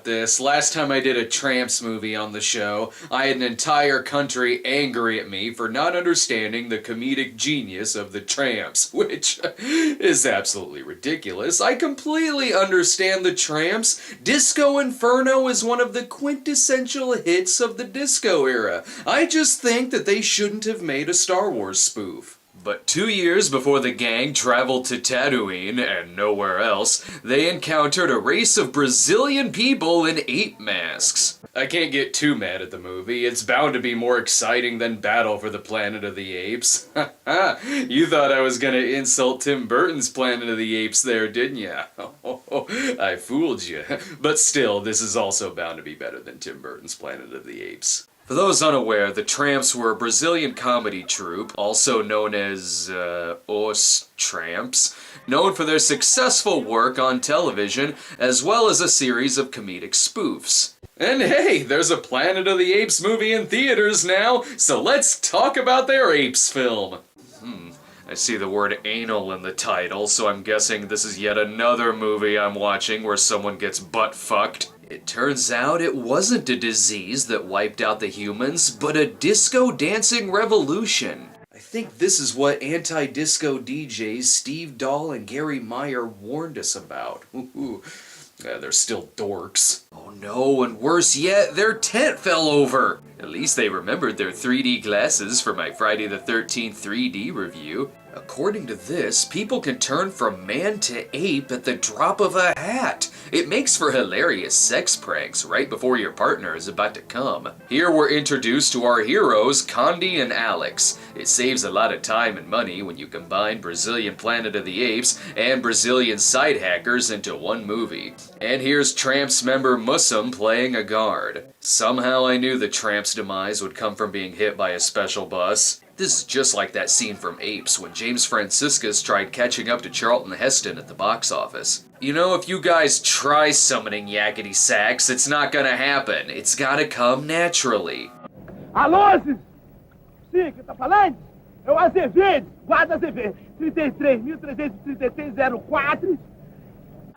about this. Last time I did a Tramps movie on the show, I had an entire country angry at me for not understanding the comedic genius of the Tramps, which is absolutely ridiculous. I completely understand the Tramps. Disco Inferno is one of the quintessential hits of the disco era. I just think that they shouldn't have made a Star Wars spoof. But 2 years before the gang traveled to Tatooine, and nowhere else, they encountered a race of Brazilian people in ape masks. I can't get too mad at the movie. It's bound to be more exciting than Battle for the Planet of the Apes. You thought I was gonna insult Tim Burton's Planet of the Apes there, didn't ya? I fooled you. But still, this is also bound to be better than Tim Burton's Planet of the Apes. For those unaware, the Tramps were a Brazilian comedy troupe, also known as, Os Tramps, known for their successful work on television, as well as a series of comedic spoofs. And hey, there's a Planet of the Apes movie in theaters now, so let's talk about their Apes film. I see the word anal in the title, so I'm guessing this is yet another movie I'm watching where someone gets butt-fucked. It turns out it wasn't a disease that wiped out the humans, but a disco-dancing revolution. I think this is what anti-disco DJs Steve Dahl and Gary Meyer warned us about. They're still dorks. Oh no, and worse yet, their tent fell over! At least they remembered their 3D glasses for my Friday the 13th 3D review. According to this, people can turn from man to ape at the drop of a hat. It makes for hilarious sex pranks right before your partner is about to come. Here we're introduced to our heroes, Condi and Alex. It saves a lot of time and money when you combine Brazilian Planet of the Apes and Brazilian side hackers into one movie. And here's Tramps member Mussum playing a guard. Somehow I knew the Tramps' demise would come from being hit by a special bus. This is just like that scene from Apes when James Franciscus tried catching up to Charlton Heston at the box office. You know, if you guys try summoning yakety sax, it's not gonna happen. It's gotta come naturally. Alô, sim, quem tá falando? É o Azevedo, guarda Azevedo, 33.333.04.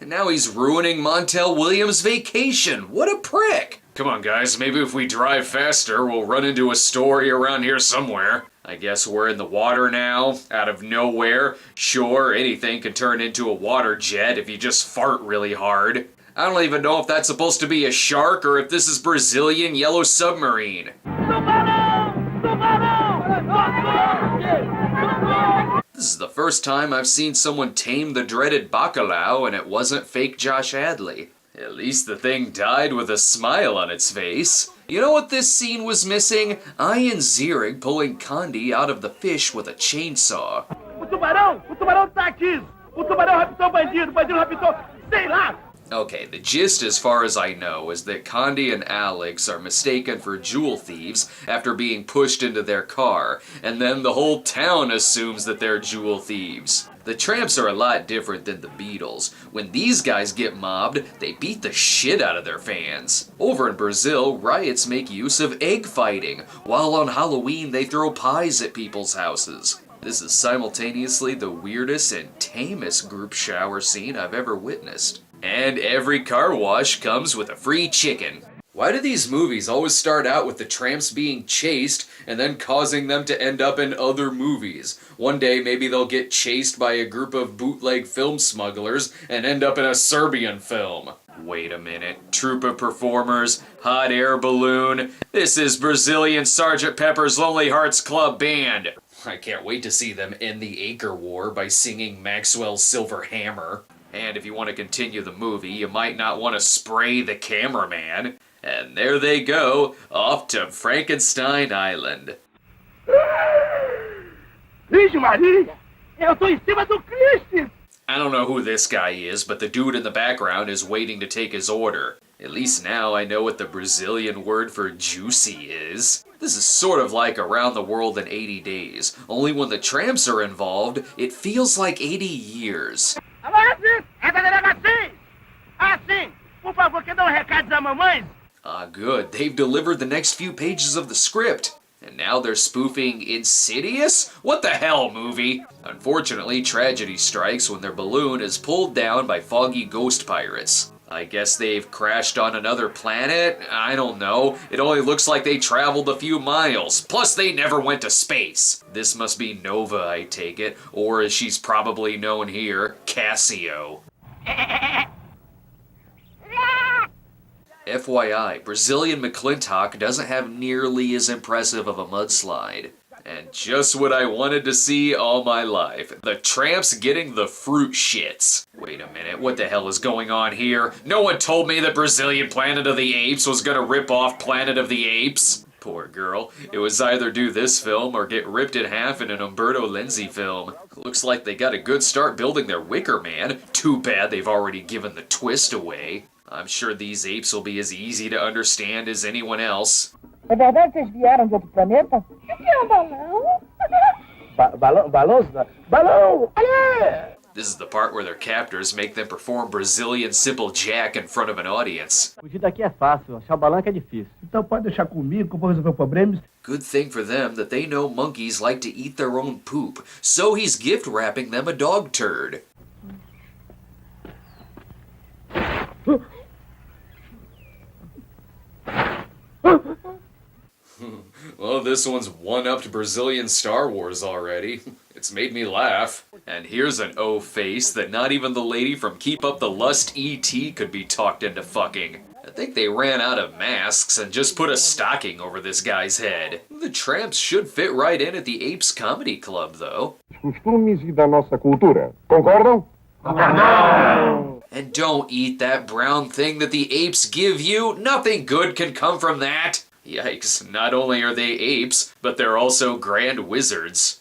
And now he's ruining Montel Williams' vacation. What a prick! Come on guys, maybe if we drive faster, we'll run into a story around here somewhere. I guess we're in the water now, out of nowhere. Sure, anything can turn into a water jet if you just fart really hard. I don't even know if that's supposed to be a shark or if this is Brazilian Yellow Submarine. This is the first time I've seen someone tame the dreaded bacalhau and it wasn't fake Josh Hadley. At least the thing died with a smile on its face. You know what this scene was missing? Ian Ziering pulling Condi out of the fish with a chainsaw. O tubarão tá aqui. O tubarão raptou o bandido raptou, sei lá. Okay, the gist as far as I know is that Condi and Alex are mistaken for jewel thieves after being pushed into their car, and then the whole town assumes that they're jewel thieves. The Tramps are a lot different than the Beatles. When these guys get mobbed, they beat the shit out of their fans. Over in Brazil, riots make use of egg fighting, while on Halloween they throw pies at people's houses. This is simultaneously the weirdest and tamest group shower scene I've ever witnessed. And every car wash comes with a free chicken. Why do these movies always start out with the Tramps being chased and then causing them to end up in other movies? One day maybe they'll get chased by a group of bootleg film smugglers and end up in a Serbian film. Wait a minute. Troupe of performers, hot air balloon. This is Brazilian Sgt. Pepper's Lonely Hearts Club Band. I can't wait to see them end the Acre War by singing Maxwell's Silver Hammer. And if you want to continue the movie, you might not want to spray the cameraman. And there they go, off to Frankenstein Island. Vixe Maria, eu tô em cima do Christian. I don't know who this guy is, but the dude in the background is waiting to take his order. At least now I know what the Brazilian word for juicy is. This is sort of like Around the World in 80 Days, only when the Tramps are involved, it feels like 80 years. Por favor, quer dar recados à mamãe? Ah, good. They've delivered the next few pages of the script. And now they're spoofing Insidious? What the hell, movie? Unfortunately, tragedy strikes when their balloon is pulled down by foggy ghost pirates. I guess they've crashed on another planet? I don't know. It only looks like they traveled a few miles. Plus, they never went to space. This must be Nova, I take it. Or as she's probably known here, Cassio. FYI, Brazilian McClintock doesn't have nearly as impressive of a mudslide. And just what I wanted to see all my life. The tramps getting the fruit shits. Wait a minute, what the hell is going on here? No one told me that Brazilian Planet of the Apes was gonna rip off Planet of the Apes. Poor girl. It was either do this film or get ripped in half in an Umberto Lenzi film. Looks like they got a good start building their Wicker Man. Too bad they've already given the twist away. I'm sure these apes will be as easy to understand as anyone else. É verdade que vocês vieram de outro planeta? O que é um balão? Balão! Olha! This is the part where their captors make them perform Brazilian Simple Jack in front of an audience. Fugir daqui é fácil, achar o balão que é difícil. Então pode deixar comigo que eu vou resolver problemas. Good thing for them that they know monkeys like to eat their own poop, so he's gift wrapping them a dog turd. Well, this one's one-upped Brazilian Star Wars already. It's made me laugh. And here's an O face that not even the lady from Keep Up the Lust E.T. could be talked into fucking. I think they ran out of masks and just put a stocking over this guy's head. The tramps should fit right in at the Apes Comedy Club, though. Costumes e da nossa cultura. Concordam? And don't eat that brown thing that the apes give you. Nothing good can come from that. Yikes, not only are they apes, but they're also grand wizards.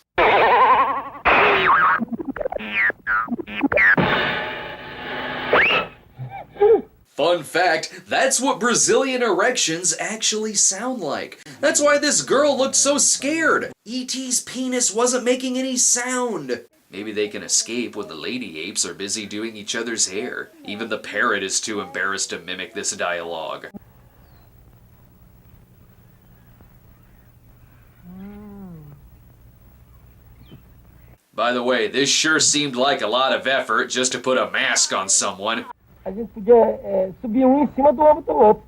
Fun fact, that's what Brazilian erections actually sound like. That's why this girl looked so scared. E.T.'s penis wasn't making any sound. Maybe they can escape when the lady apes are busy doing each other's hair. Even the parrot is too embarrassed to mimic this dialogue. By the way, this sure seemed like a lot of effort just to put a mask on someone. A gente podia subir em cima do ombro do outro.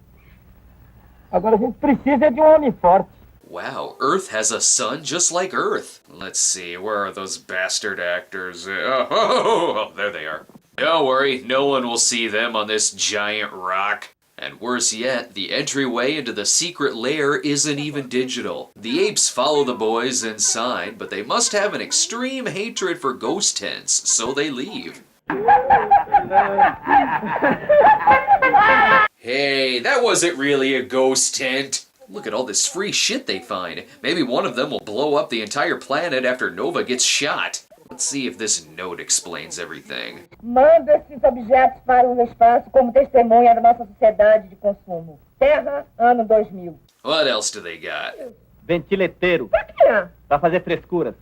Agora a gente precisa de homem forte. Wow, Earth has a son just like Earth. Let's see, where are those bastard actors? Oh, there they are. Don't worry, no one will see them on this giant rock. And worse yet, the entryway into the secret lair isn't even digital. The apes follow the boys inside, but they must have an extreme hatred for ghost tents, so they leave. Hey, that wasn't really a ghost tent. Look at all this free shit they find. Maybe one of them will blow up the entire planet after Nova gets shot. Let's see if this note explains everything. Manda esses objetos para o espaço como testemunha da nossa sociedade de consumo. Terra, ano 2000. What else do they got? Ventileteiro, Pra quê? pra fazer frescuras.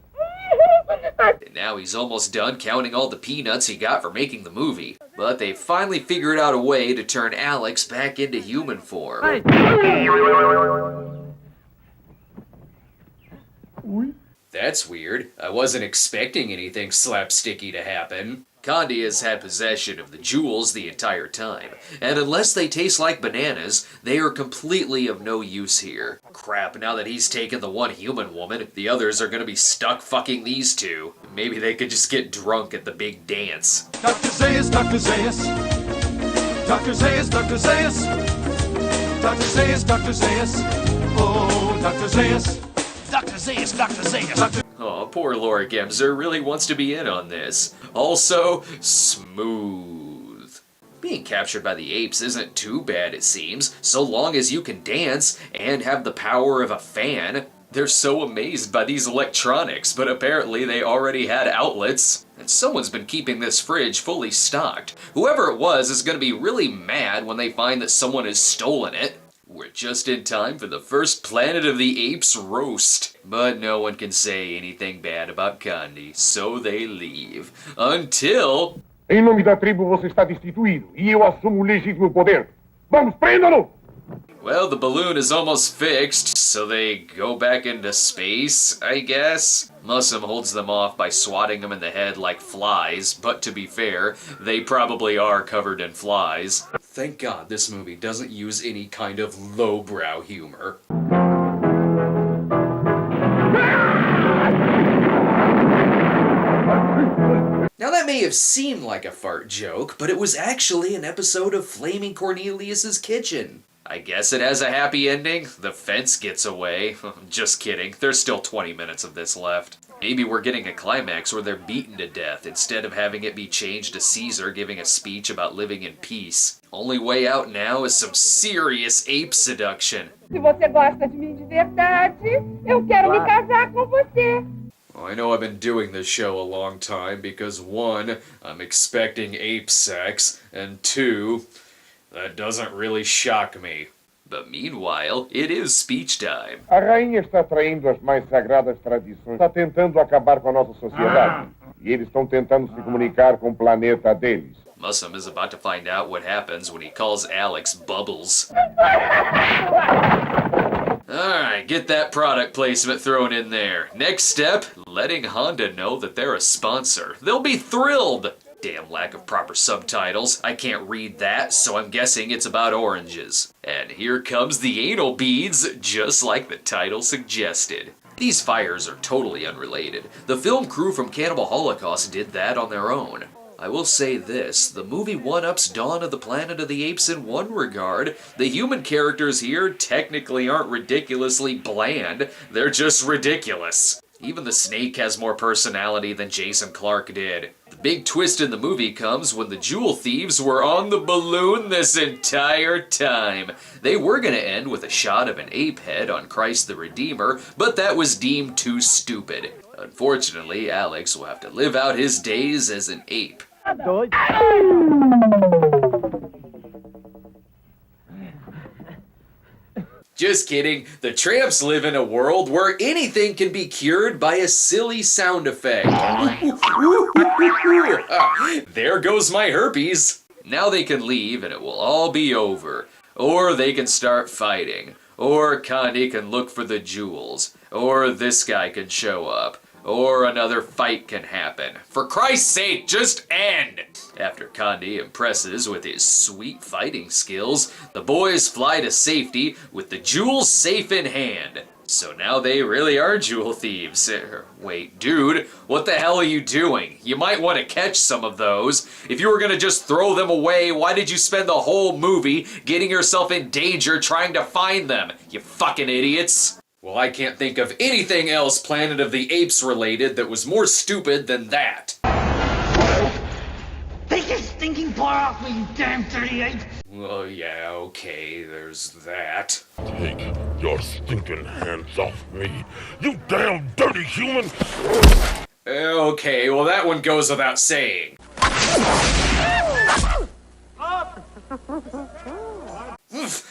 And now he's almost done counting all the peanuts he got for making the movie. But they finally figured out a way to turn Alex back into human form. That's weird. I wasn't expecting anything slapsticky to happen. Condi has had possession of the jewels the entire time, and unless they taste like bananas, they are completely of no use here. Crap, now that he's taken the one human woman, the others are gonna be stuck fucking these two. Maybe they could just get drunk at the big dance. Dr. Zayas, Dr. Zayas. Dr. Zayas, Dr. Zayas. Dr. Zayas, Dr. Zayas. Oh, Dr. Zayas. Dr. Zayas, Dr. Zayas. Dr. Oh, poor Laura Gemser really wants to be in on this. Also, smooth. Being captured by the apes isn't too bad, it seems, so long as you can dance and have the power of a fan. They're so amazed by these electronics, but apparently they already had outlets. And someone's been keeping this fridge fully stocked. Whoever it was is going to be really mad when they find that someone has stolen it. We're just in time for the first Planet of the Apes roast. But no one can say anything bad about Condi, so they leave. Until... Em nome da tribo você está destituído e eu assumo o legítimo poder. Vamos, prendam-no! Well, the balloon is almost fixed, so they go back into space, I guess? Mussum holds them off by swatting them in the head like flies, but to be fair, they probably are covered in flies. Thank God this movie doesn't use any kind of lowbrow humor. Now that may have seemed like a fart joke, but it was actually an episode of Flaming Cornelius's Kitchen. I guess it has a happy ending. The fence gets away. Just kidding, there's still 20 minutes of this left. Maybe we're getting a climax where they're beaten to death instead of having it be changed to Caesar giving a speech about living in peace. Only way out now is some serious ape seduction. Se você gosta de mim de verdade, eu quero me casar com você. Well, I know I've been doing this show a long time because 1, I'm expecting ape sex, and 2, that doesn't really shock me. But meanwhile, it is speech time. A rainha está traindo as mais sagradas tradições. Está tentando acabar com a nossa sociedade. E eles estão tentando se comunicar com o planeta deles. Mussum is about to find out what happens when he calls Alex Bubbles. Alright, get that product placement thrown in there. Next step, letting Honda know that they're a sponsor. They'll be thrilled! Damn lack of proper subtitles. I can't read that, so I'm guessing it's about oranges. And here comes the anal beads, just like the title suggested. These fires are totally unrelated. The film crew from Cannibal Holocaust did that on their own. I will say this, the movie one-ups Dawn of the Planet of the Apes in one regard. The human characters here technically aren't ridiculously bland, they're just ridiculous. Even the snake has more personality than Jason Clarke did. The big twist in the movie comes when the jewel thieves were on the balloon this entire time. They were gonna end with a shot of an ape head on Christ the Redeemer, but that was deemed too stupid. Unfortunately, Alex will have to live out his days as an ape. Doido. Just kidding, the Tramps live in a world where anything can be cured by a silly sound effect. There goes my herpes. Now they can leave and it will all be over. Or they can start fighting. Or Condi can look for the jewels. Or this guy can show up. Or another fight can happen. For Christ's sake, just end! After Condi impresses with his sweet fighting skills, the boys fly to safety with the jewels safe in hand. So now they really are jewel thieves. Wait, dude, what the hell are you doing? You might want to catch some of those. If you were gonna just throw them away, why did you spend the whole movie getting yourself in danger trying to find them, you fucking idiots? Well, I can't think of anything else Planet of the Apes related that was more stupid than that. Take your stinking paw off me, you damn dirty ape! Well, yeah, okay, there's that. Take your stinking hands off me, you damn dirty human! Okay, well that one goes without saying.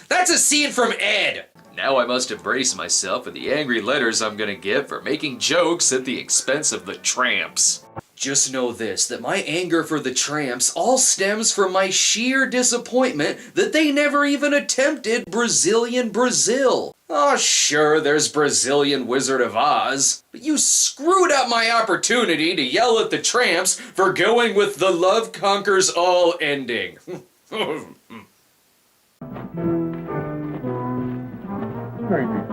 That's a scene from Ed! Now I must embrace myself and the angry letters I'm gonna get for making jokes at the expense of the Tramps. Just know this, that my anger for the Tramps all stems from my sheer disappointment that they never even attempted Brazilian Brazil. Oh sure, there's Brazilian Wizard of Oz, but you screwed up my opportunity to yell at the Tramps for going with the Love Conquers All ending. Very good.